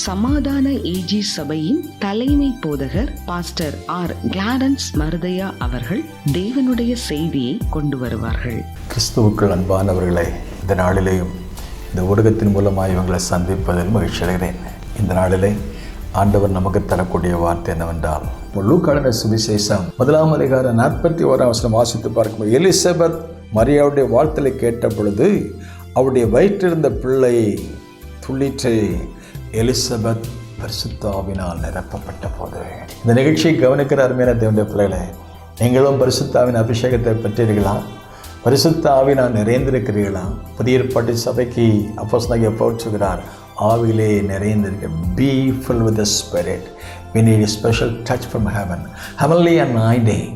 சமாதான ஏஜி சபையின் தலைமை போதகர் பாஸ்டர் ஆர் கிளாரன்ஸ் மருதையா அவர்கள் தேவனுடைய செய்தியை கொண்டு வருவார்கள். கிறிஸ்துவுக்குள் அன்பானவர்களை, இந்த நாளிலேயும் இந்த ஊடகத்தின் மூலமாக இவங்களை சந்திப்பதில் மகிழ்ச்சி அடைகிறேன். இந்த நாளிலே ஆண்டவர் நமக்கு தரக்கூடிய வார்த்தை என்னவென்றால், லூக்கான சுவிசேஷம் 1 அதிகாரம் 41 வாசித்து பார்க்கும்போது, எலிசபெத் மரியாவுடைய வாழ்த்தலை கேட்ட பொழுது அவருடைய வயிற்றிருந்த பிள்ளை துளிற்று. எலிசபெத் பரிசுத்த ஆவியினால் நிரப்பப்பட்ட போது. இந்த நிகழ்ச்சியை கவனிக்கிற அருமையான தேவனுடைய பிள்ளைகளை, நீங்களும் பரிசுத்த ஆவின் அபிஷேகத்தை பெற்றீர்களா? பரிசுத்த ஆவியினால் நிறைந்திருக்கிறீர்களா? புதிய ஏற்பாட்டு சபைக்கு அப்போஸ்தலனாகிய பவுல் சொல்கிறார், ஆவியிலே நிறைந்திருக்க. Be filled with the Spirit. We need a special touch from heaven. Heavenly anointing.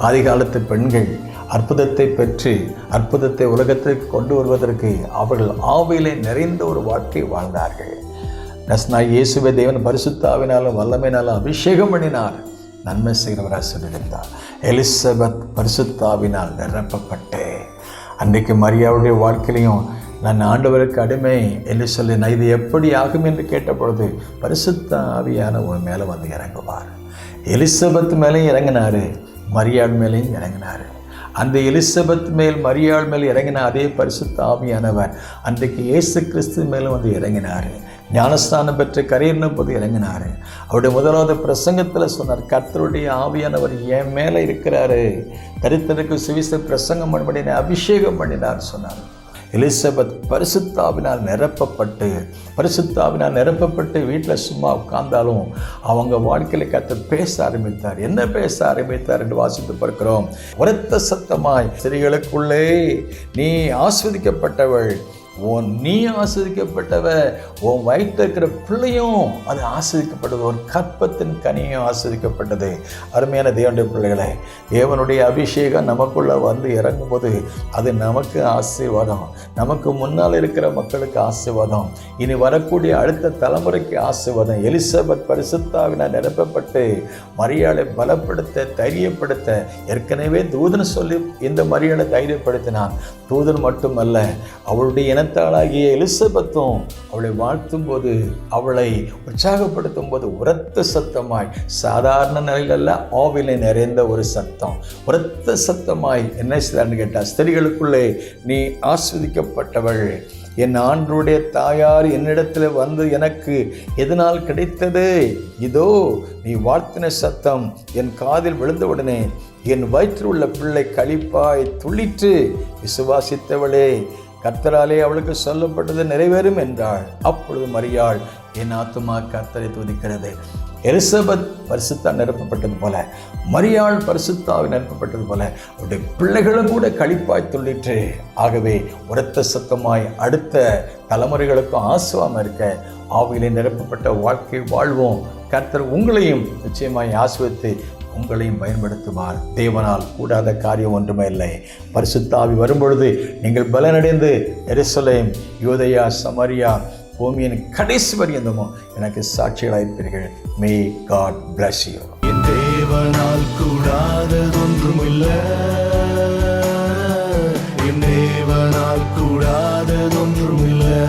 ஆதி காலத்து பெண்கள் அற்புதத்தை பெற்று அற்புதத்தை உலகத்திற்கு கொண்டு வருவதற்கு அவர்கள் ஆவியிலே நிறைந்த ஒரு வாழ்க்கை வாழ்ந்தார்கள். இயேசுவை தேவன் பரிசுத்த ஆவினாலும் வல்லமையினாலும் அபிஷேகம் பண்ணினார், நன்மை செய்கிறவராக சொல்லியிருந்தார். எலிசபெத் பரிசுத்த ஆவினால் நிரப்பப்பட்டு, அன்றைக்கு மரியாவுடைய வாழ்க்கையிலையும் நான் ஆண்டவருக்கு அடிமை என்று சொல்லி, நான் இது எப்படி ஆகும் என்று கேட்ட பொழுது பரிசுத்த ஆவியான ஒரு மேலே வந்து இறங்குவார். எலிசபெத் மேலேயும் இறங்கினார், மரியாள் மேலேயும் இறங்கினார். அந்த எலிசபெத் மேல் மரியாள் மேல் இறங்கின அதே பரிசுத்த ஆவியானவர் அன்றைக்கு இயேசு கிறிஸ்து மேலும் வந்து இறங்கினார். ஞானஸ்தானம் பெற்று கரையேறின போது இறங்கினார். அவருடைய முதலாவது பிரசங்கத்தில் சொன்னார், கர்த்தருடைய ஆவியானவர் என் மேலே இருக்கிறாரு, தரித்திரருக்கு சுவிசேஷ பிரசங்கம் பண்ணி அபிஷேகம் பண்ணினார் சொன்னார். எலிசபெத் பரிசுத்தாவினால் நிரப்பப்பட்டு வீட்டில் சும்மா உட்கார்ந்தாலும் அவங்க வாழ்க்கையில் கர்த்தர் பேச ஆரம்பித்தார். என்ன பேச ஆரம்பித்தார் என்று வாசித்து பார்க்கிறோம். உரத்த சத்தமாய், ஸ்திரீகளுக்குள்ளே நீ ஆஸ்வதிக்கப்பட்டவள், நீ ஆஸ்வதிக்கப்பட்டவ, உன் வயிற்றில் இருக்கிற பிள்ளையும் அது ஆஸ்வதிக்கப்பட்டது, ஒரு கற்பத்தின் கனியும் ஆஸ்வதிக்கப்பட்டது. அருமையான தேவனுடைய பிள்ளைகளை, தேவனுடைய அபிஷேகம் நமக்குள்ள வந்து இறங்கும்போது அது நமக்கு ஆசீர்வாதம், நமக்கு முன்னால் இருக்கிற மக்களுக்கு ஆசீர்வாதம், இனி வரக்கூடிய அடுத்த தலைமுறைக்கு ஆசீர்வாதம். எலிசபெத் பரிசுத்தாவினால் நிரப்பப்பட்டு மரியாளை பலப்படுத்த தைரியப்படுத்த, ஏற்கனவே தூதன் சொல்லி இந்த மரியாளை தைரியப்படுத்தினான். தூதன் மட்டுமல்ல, அவளுடைய இனத்தாளாகிய எலிசபெத்தும் அவளை வாழ்த்தும் போது, அவளை உற்சாகப்படுத்தும் போது உரத்த சத்தமாய், சாதாரண நிலையில ஆவிலை நிறைந்த ஒரு சத்தம், உரத்த சத்தமாய் என்ன செய்தான்னு கேட்டால், ஸ்திரீகளுக்குள்ளே நீ ஆஸ்வதிக்கப்பட்டவள், என் ஆண்டவருடைய தாயார் என்னிடத்தில் வந்து எனக்கு எதனால் கிடைத்தது? இதோ நீ வாழ்த்தின சத்தம் என் காதில் விழுந்தவுடனே என் வயிற்றில் உள்ள பிள்ளை களிப்பாய் துளிற்று. விசுவாசித்தவளே, கர்த்தராலே அவளுக்கு சொல்லப்பட்டது நிறைவேறும் என்றாள். அப்பொழுது மரியாள், என் ஆத்துமா கர்த்தரை துதிக்கிறது. எலிசபெத் பரிசுத்தால் நிரப்பப்பட்டது போல, மரியாள் பரிசுத்தாவில் நிரப்பப்பட்டது போல, அவருடைய பிள்ளைகளும் கூட களிப்பாய் துள்ளிற்று. ஆகவே உரத்த சத்தமாய் அடுத்த தலைமுறைகளுக்கும் ஆசுவாம இருக்க ஆவியிலே நிரப்பப்பட்ட வாழ்க்கை வாழ்வோம். கர்த்தர் உங்களையும் நிச்சயமாய் ஆசுவத்து உங்களையும் பயன்படுத்துவார். தேவனால் கூடாத காரியம் ஒன்றுமே இல்லை. பரிசுத்த ஆவி வரும்பொழுது நீங்கள் பலனடைந்து எருசலேம், யூதேயா, சமாரியா, பூமியின் கடைசி பரியந்தமும் எனக்கு சாட்சிகளாயிருப்பீர்கள். May God bless you. என் தேவனால் கூடாததொன்றுமில்லை, என் தேவனால் கூடாததொன்றுமில்லை.